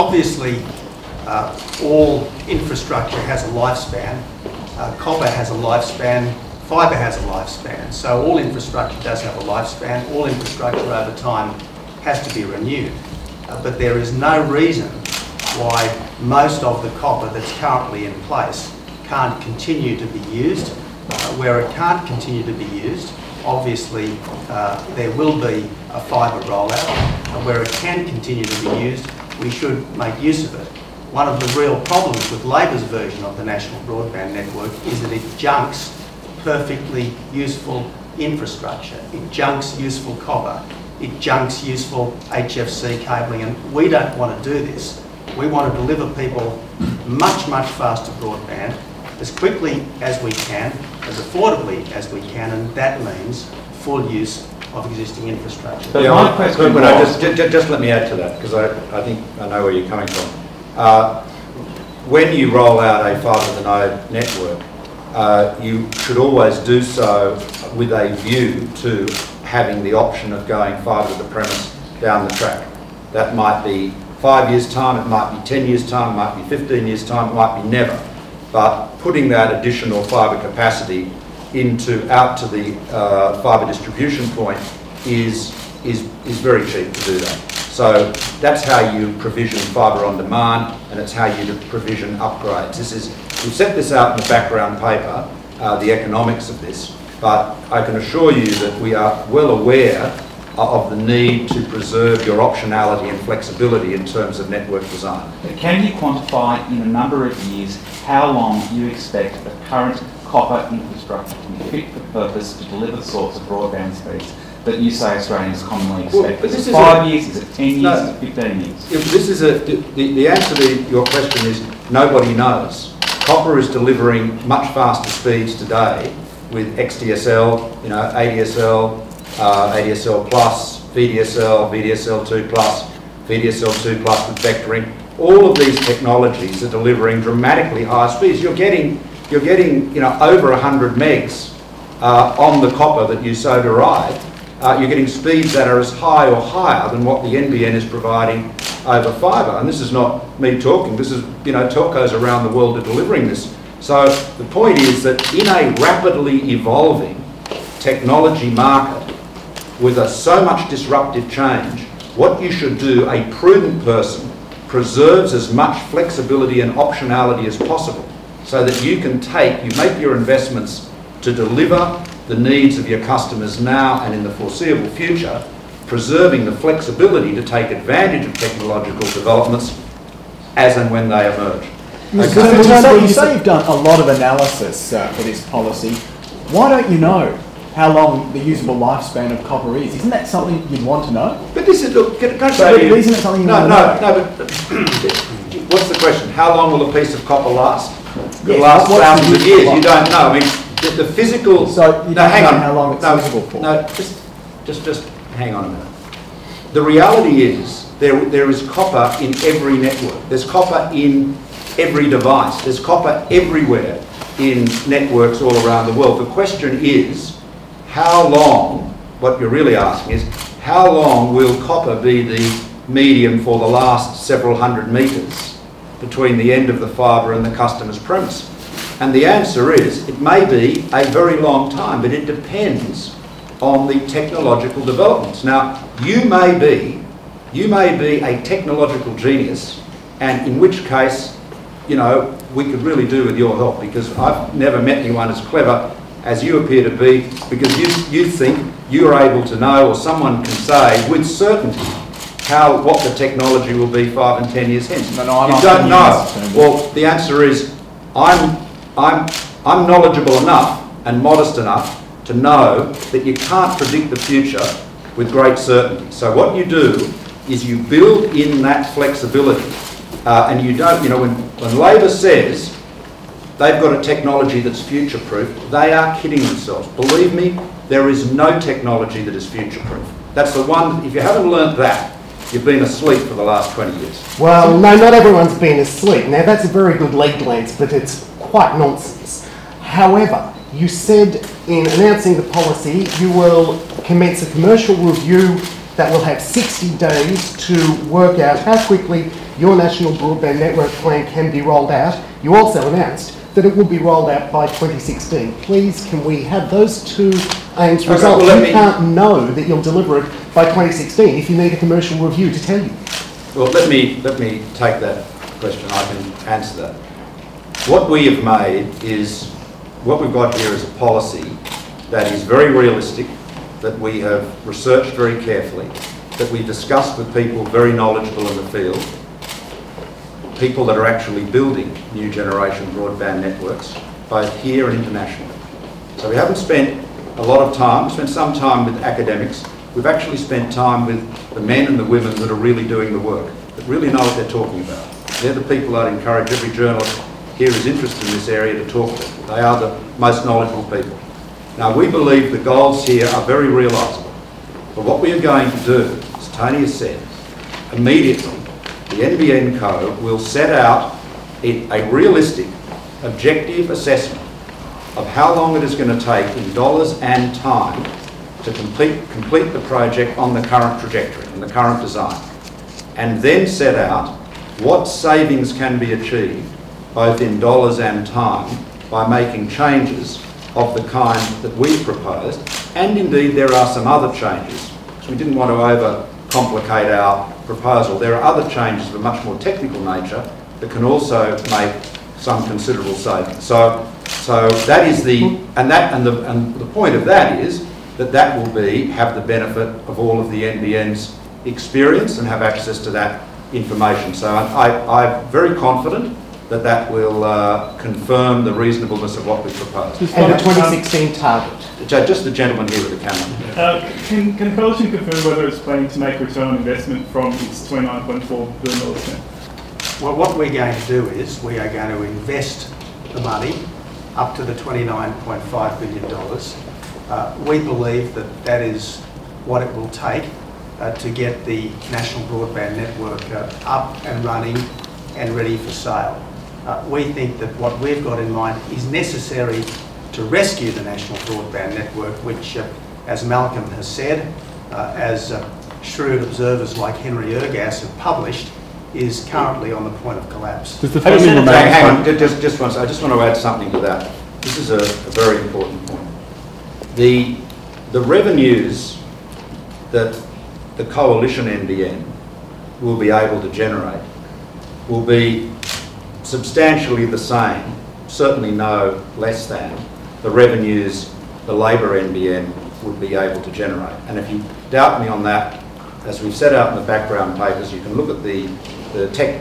Obviously, all infrastructure has a lifespan. Copper has a lifespan, fibre has a lifespan. So all infrastructure does have a lifespan. All infrastructure over time has to be renewed. But there is no reason why most of the copper that's currently in place can't continue to be used. Where it can't continue to be used, obviously there will be a fibre rollout. And where it can continue to be used, we should make use of it. One of the real problems with Labor's version of the National Broadband Network is that it junks perfectly useful infrastructure. It junks useful copper. It junks useful HFC cabling, and we don't want to do this. We want to deliver people much, much faster broadband as quickly as we can, as affordably as we can, and that means full use of existing infrastructure. But my question was, just let me add to that, because I think I know where you're coming from. When you roll out a fibre-to-the-node network, you should always do so with a view to having the option of going fibre to the premise down the track. That might be 5 years' time, it might be 10 years' time, it might be 15 years' time, it might be never. But putting that additional fibre capacity out to the fibre distribution point is very cheap to do that. So that's how you provision fibre on demand, and it's how you provision upgrades. We've set this out in the background paper, the economics of this, but I can assure you that we are well aware of the need to preserve your optionality and flexibility in terms of network design. But can you quantify in a number of years how long you expect the current copper infrastructure to be fit for purpose to deliver the sorts of broadband speeds that you say Australians commonly expect? Is it 5 years, is it 10 years, is it 15 years? The answer to your question is nobody knows. Copper is delivering much faster speeds today with XDSL, ADSL, ADSL plus, VDSL, VDSL2 plus, VDSL2 plus with vectoring. All of these technologies are delivering dramatically higher speeds. You're getting over 100 megs on the copper that you so derive. You're getting speeds that are as high or higher than what the NBN is providing over fibre. And this is not me talking. This is telcos around the world are delivering this. So the point is that in a rapidly evolving technology market with so much disruptive change, what you should do, a prudent person, preserves as much flexibility and optionality as possible so that you make your investments to deliver the needs of your customers now and in the foreseeable future, preserving the flexibility to take advantage of technological developments as and when they emerge. You say you've done a lot of analysis for this policy. Why don't you know how long the usable lifespan of copper is? Isn't that something you'd want to know? But this is, look, isn't it something you want to know? No, but what's the question? How long will a piece of copper last? It Yes, lasts thousands of years. You don't know. I mean, the physical. So you don't know how long it's usable for. No, just hang on a minute. The reality is there is copper in every network. There's copper in every device. There's copper everywhere in networks all around the world. The question is, how long? What you're really asking is, how long will copper be the medium for the last several hundred metres between the end of the fibre and the customer's premise? And the answer is, it may be a very long time, but it depends on the technological developments. Now, you may be a technological genius, and in which case, we could really do with your help, because I've never met anyone as clever as you appear to be, because you think you're able to know, or someone can say with certainty, what the technology will be 5 and 10 years hence. No, you don't know. Well, the answer is, I'm knowledgeable enough and modest enough to know that you can't predict the future with great certainty. So what you do is you build in that flexibility, and you don't, when Labor says they've got a technology that's future-proof, they are kidding themselves. Believe me, there is no technology that is future-proof. That's the one, if you haven't learnt that, you've been asleep for the last 20 years. Well, no, not everyone's been asleep. Now, that's a very good leg glance, but it's quite nonsense. However, you said in announcing the policy you will commence a commercial review that will have 60 days to work out how quickly your national broadband network plan can be rolled out. You also announced that it will be rolled out by 2016. Please, can we have those two aims resolved? Well, you can't know that you'll deliver it by 2016 if you need a commercial review to tell you. Well, let me take that question. I can answer that. What we have made is, what we've got here is a policy that is very realistic, that we have researched very carefully, that we discussed with people very knowledgeable in the field, people that are actually building new generation broadband networks, both here and internationally. So we haven't spent a lot of time, we've spent some time with academics, we've actually spent time with the men and the women that are really doing the work, that really know what they're talking about. They're the people I'd encourage every journalist here who's interested in this area to talk to. They are the most knowledgeable people. Now, we believe the goals here are very realisable. But what we are going to do, as Tony has said, immediately, the NBN Co will set out a realistic, objective assessment of how long it is going to take in dollars and time to complete the project on the current trajectory, on the current design, and then set out what savings can be achieved, both in dollars and time, by making changes of the kind that we've proposed. And indeed, there are some other changes, because we didn't want to overcomplicate our proposal. There are other changes of a much more technical nature that can also make some considerable savings. So that is the point of that is that will have the benefit of all of the NBN's experience and have access to that information. So I'm very confident that will confirm the reasonableness of what we propose. And the 2016 target. Just the gentleman here with the camera. Can the Coalition confirm whether it's planning to make return on investment from its $29.4 billion spend? Well, what we're going to do is we are going to invest the money up to the $29.5 billion. We believe that is what it will take to get the national broadband network up and running and ready for sale. We think that what we've got in mind is necessary to rescue the national broadband network, which, as Malcolm has said, as shrewd observers like Henry Ergas have published, is currently on the point of collapse. Hang on, just once. I just want to add something to that. This is a very important point. The revenues that the Coalition NBN will be able to generate will be substantially the same, certainly no less than, the revenues the Labor NBN would be able to generate. And if you doubt me on that, as we've set out in the background papers, you can look at the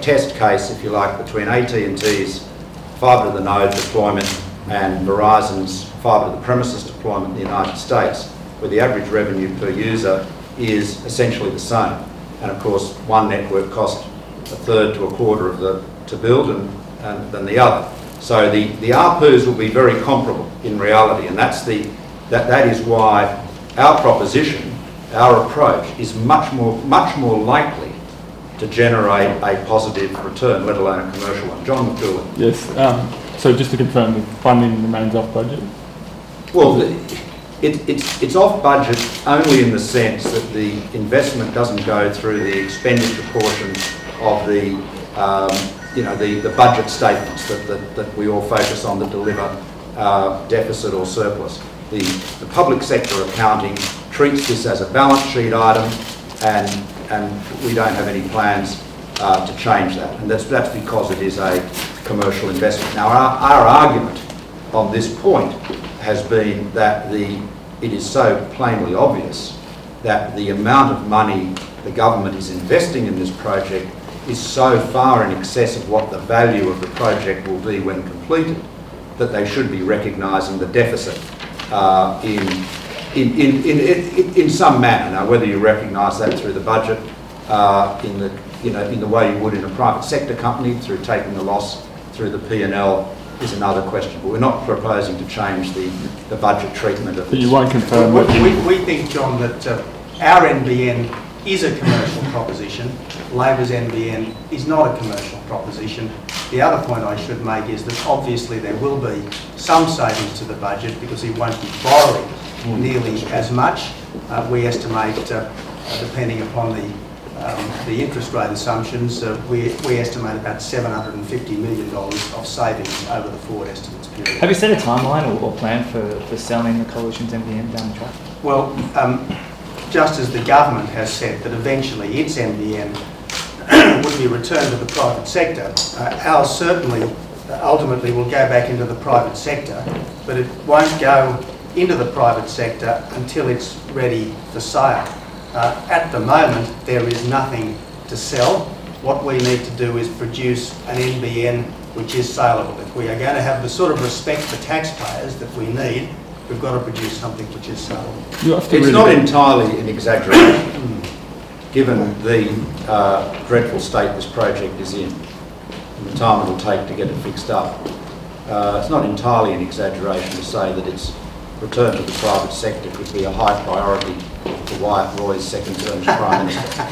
test case, if you like, between AT&T's fibre to the node deployment and Verizon's fibre to the premises deployment in the United States, where the average revenue per user is essentially the same. And of course, one network cost a third to a quarter of to build than the other. So the ARPUs will be very comparable in reality, and that is why our proposition, our approach, is much more likely to generate a positive return, let alone a commercial one. John McDougall. Yes. So just to confirm, the funding remains off budget? Well, it's off budget only in the sense that the investment doesn't go through the expenditure portion of the budget statements that we all focus on that deliver deficit or surplus. The public sector accounting treats this as a balance sheet item, and we don't have any plans to change that, and that's because it is a commercial investment. Now, our argument on this point has been that it is so plainly obvious that the amount of money the government is investing in this project is so far in excess of what the value of the project will be when completed, that they should be recognising the deficit in some manner. Now, whether you recognise that through the budget, in the way you would in a private sector company, through taking the loss through the P&L, is another question. But we're not proposing to change the budget treatment of But you won't confirm we think, John, that our NBN is a commercial proposition. Labor's NBN is not a commercial proposition. The other point I should make is that obviously there will be some savings to the budget because he won't be borrowing nearly as much. We estimate depending upon the interest rate assumptions, we estimate about $750 million of savings over the forward estimates period. Have you set a timeline or plan for selling the coalition's NBN down the track? Well, just as the government has said that eventually its NBN would be returned to the private sector, ours certainly ultimately will go back into the private sector, but it won't go into the private sector until it's ready for sale. At the moment, there is nothing to sell. What we need to do is produce an NBN which is saleable. If we are going to have the sort of respect for taxpayers that we need, we've got to produce something which is saleable. It's not entirely an exaggeration, given the dreadful state this project is in, and the time it will take to get it fixed up. It's not entirely an exaggeration to say that its return to the private sector could be a high priority for Wyatt Roy's second term as Prime Minister.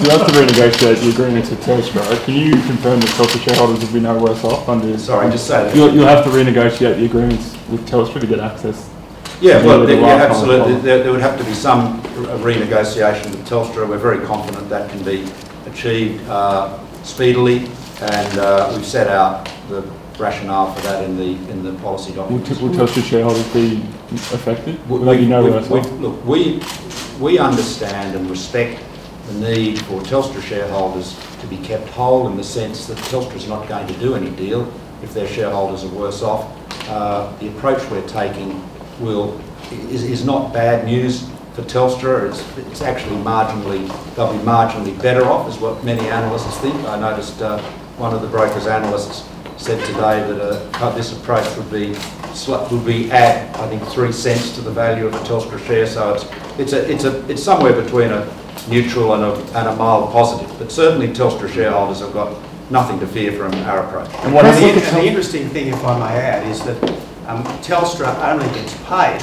You have to renegotiate the agreements with Telstra. Can you confirm that Telstra shareholders will be no worse off under... Sorry, just say that. You'll have to renegotiate the agreements with Telstra to get access. Yeah, well, absolutely. There would have to be some renegotiation with Telstra. We're very confident that can be achieved speedily, and we've set out the rationale for that in the policy documents. Will Telstra shareholders be affected? Will they be no worse off? Look, we understand and respect the need for Telstra shareholders to be kept whole, in the sense that Telstra's not going to do any deal if their shareholders are worse off. The approach we're taking is not bad news for Telstra. It's actually they'll be marginally better off, is what many analysts think. I noticed one of the brokers' analysts said today that this approach would be add, I think, 3 cents to the value of a Telstra share. So it's somewhere between a neutral and a mild positive. But certainly Telstra shareholders have got nothing to fear from our approach. And the interesting thing, if I may add, is that Telstra only gets paid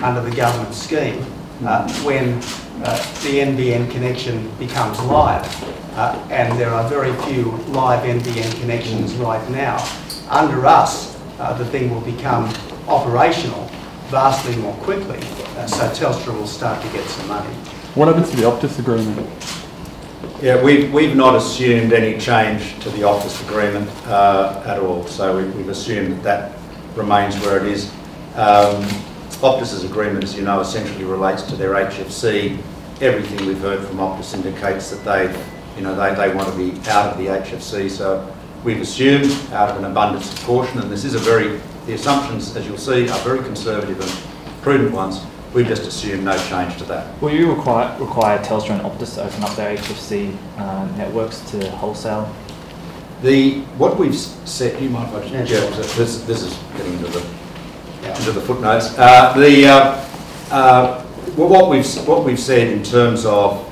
under the government scheme when the NBN connection becomes live. And there are very few live NBN connections right now. Under us, the thing will become operational vastly more quickly, so Telstra will start to get some money. What happens to the Optus agreement? Yeah, we've not assumed any change to the Optus agreement at all, so we've assumed that remains where it is. Optus's agreement, as you know, essentially relates to their HFC. Everything we've heard from Optus indicates that they want to be out of the HFC, so we've assumed out of an abundance of caution, and the assumptions, as you'll see, are very conservative and prudent ones. We've just assumed no change to that. Will you require Telstra and Optus to open up their HFC networks to wholesale? What we've said, you might watch. Yeah, this is getting into the footnotes. What we've said in terms of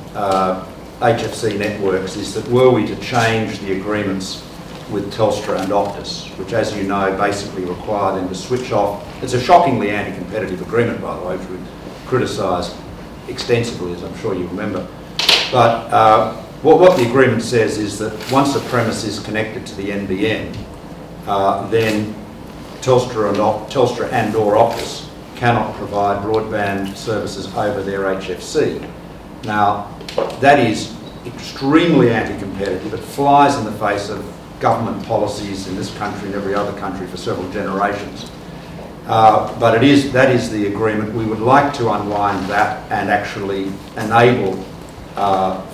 HFC networks is that were we to change the agreements with Telstra and Optus, which, as you know, basically require them to switch off. It's a shockingly anti-competitive agreement, by the way, which we've criticised extensively, as I'm sure you remember. But what the agreement says is that once a premise is connected to the NBN, then Telstra and or Optus cannot provide broadband services over their HFC. Now, that is extremely anti-competitive. It flies in the face of government policies in this country and every other country for several generations. But that is the agreement. We would like to unwind that and actually enable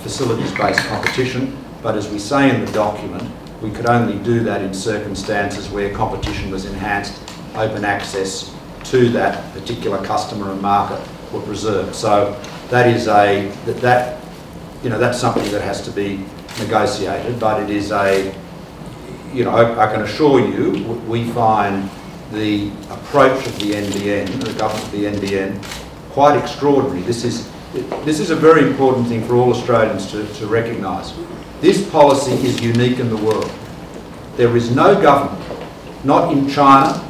facilities-based competition. But as we say in the document, we could only do that in circumstances where competition was enhanced, open access to that particular customer and market were preserved. So that is that's something that has to be negotiated, but it is I can assure you, we find the approach of the NBN, the government of the NBN, quite extraordinary. This is a very important thing for all Australians to recognise. This policy is unique in the world. There is no government, not in China,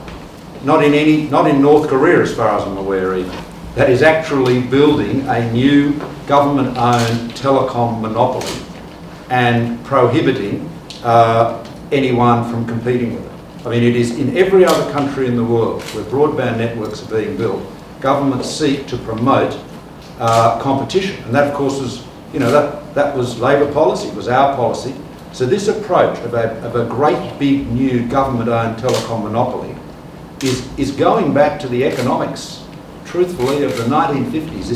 not in North Korea as far as I'm aware even, that is actually building a new government-owned telecom monopoly and prohibiting anyone from competing with it. I mean, it is in every other country in the world where broadband networks are being built, governments seek to promote competition. And that, of course, You know, that was Labor policy, it was our policy. So this approach of a great big new government-owned telecom monopoly is going back to the economics, truthfully, of the 1950s.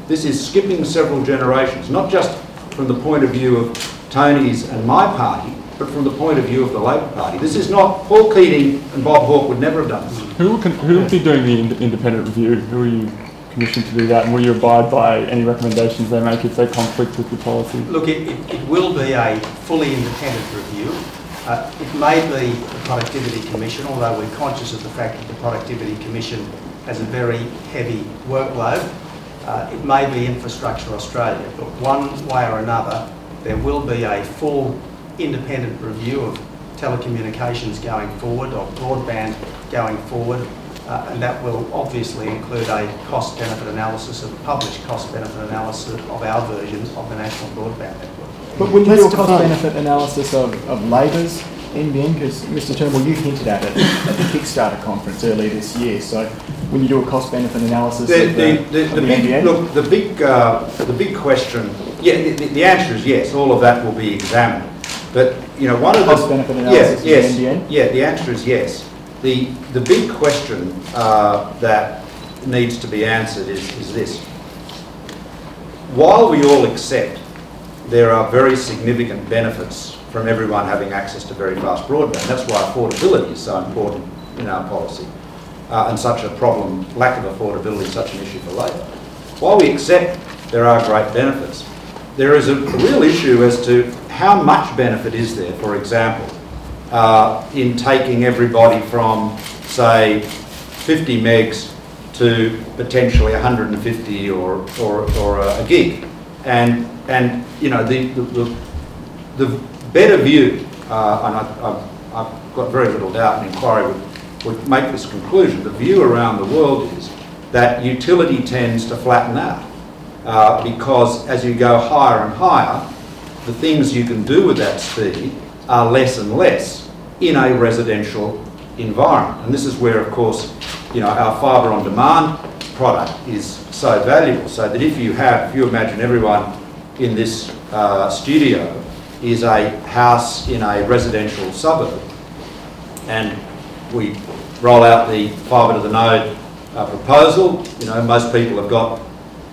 This is skipping several generations, not just from the point of view of Tony's and my party, but from the point of view of the Labor Party. This is not, Paul Keating and Bob Hawke would never have done this. Who will be doing the independent review? Who are you commissioned to do that, and will you abide by any recommendations they make if they conflict with your policy? Look, it will be a fully independent review. It may be the Productivity Commission, although we're conscious of the fact that the Productivity Commission has a very heavy workload. It may be Infrastructure Australia, but one way or another, there will be a full independent review of telecommunications going forward, or broadband going forward, and that will obviously include a cost-benefit analysis, a published cost-benefit analysis of our version of the National Broadband Network. But when you do a cost-benefit analysis of Labor's NBN, because Mr Turnbull, you hinted at it at the Kickstarter conference earlier this year, so when you do a cost-benefit analysis of the NBN? Look, the big question, yeah, the answer is yes, all of that will be examined. But, you know, one of the... Cost-benefit analysis of the NBN? Yeah, the answer is yes. The big question that needs to be answered is this. While we all accept there are very significant benefits from everyone having access to very fast broadband, that's why affordability is so important in our policy, and such a problem, lack of affordability is such an issue for Labor. While we accept there are great benefits, there is a real issue as to how much benefit is there, for example, in taking everybody from, say, 50 megs to potentially 150 or a gig. And you know, the better view, and I've got very little doubt an inquiry would make this conclusion, the view around the world is that utility tends to flatten out because as you go higher and higher, the things you can do with that speed are less and less in a residential environment. And this is where, of course, you know, our fibre on demand product is so valuable, so that if you imagine everyone in this studio is a house in a residential suburb, and we roll out the fibre to the node proposal, you know, most people have got,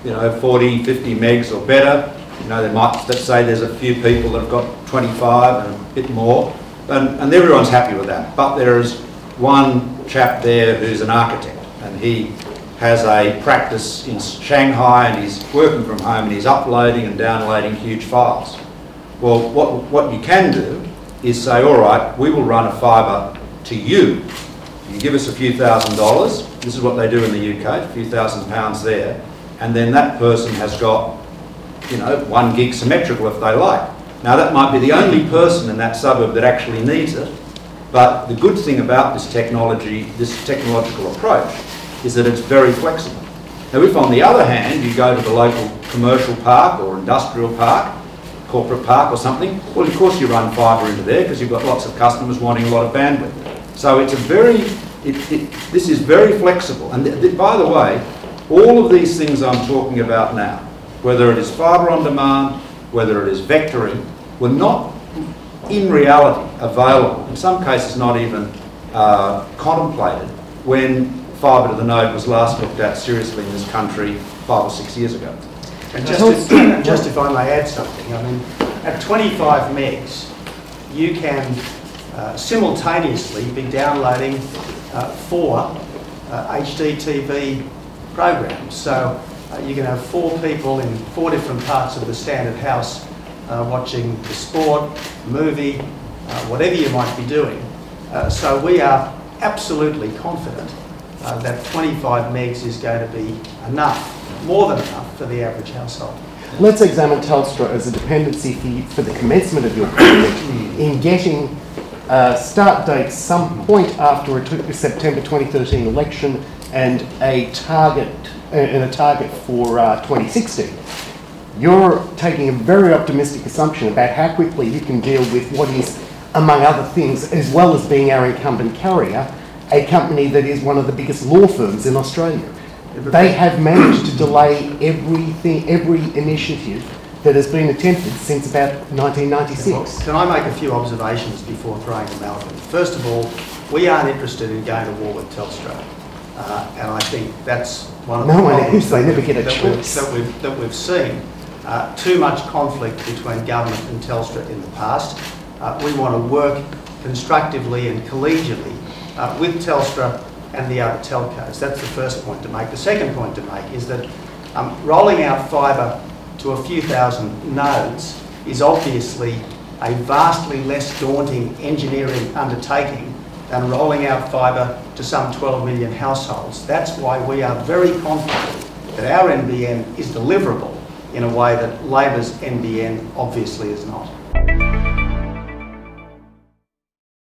you know, 40, 50 megs or better. You know, let's say there's a few people that have got 25 and a bit more, and everyone's happy with that. But there is one chap there who's an architect, and he has a practice in Shanghai, and he's working from home, and he's uploading and downloading huge files. Well, what you can do is say, all right, we will run a fibre to you. You give us a few $1,000s. This is what they do in the UK, a few £1,000 there, and then that person has got, you know, 1 gig symmetrical if they like. Now that might be the only person in that suburb that actually needs it, but the good thing about this technology, this technological approach, is that it's very flexible. Now if on the other hand you go to the local commercial park or industrial park, corporate park or something, well of course you run fibre into there because you've got lots of customers wanting a lot of bandwidth. So it's a very, this is very flexible. And by the way, all of these things I'm talking about now, whether it is fibre on demand, whether it is vectoring, were not in reality available, in some cases not even contemplated, when fibre to the node was last looked at seriously in this country 5 or 6 years ago. And just if I may add something, I mean, at 25 megs, you can simultaneously be downloading 4 HD TV programs. So you can have 4 people in 4 different parts of the standard house watching the sport, movie, whatever you might be doing. So we are absolutely confident that 25 megs is going to be enough, more than enough, for the average household. Let's examine Telstra as a dependency for the commencement of your project in getting start dates some point after a September 2013 election and a target for 2016. You're taking a very optimistic assumption about how quickly you can deal with what is, among other things, as well as being our incumbent carrier, a company that is one of the biggest law firms in Australia. They have managed to delay every initiative that has been attempted since about 1996. Can I make a few observations before throwing to Malcolm? First of all, we aren't interested in going to war with Telstra, and I think that's one of the problems they never get a choice. that we've seen. Too much conflict between government and Telstra in the past. We want to work constructively and collegially with Telstra and the other telcos. That's the first point to make. The second point to make is that rolling out fibre to a few thousand nodes is obviously a vastly less daunting engineering undertaking than rolling out fibre to some 12 million households. That's why we are very confident that our NBN is deliverable in a way that Labor's NBN obviously is not.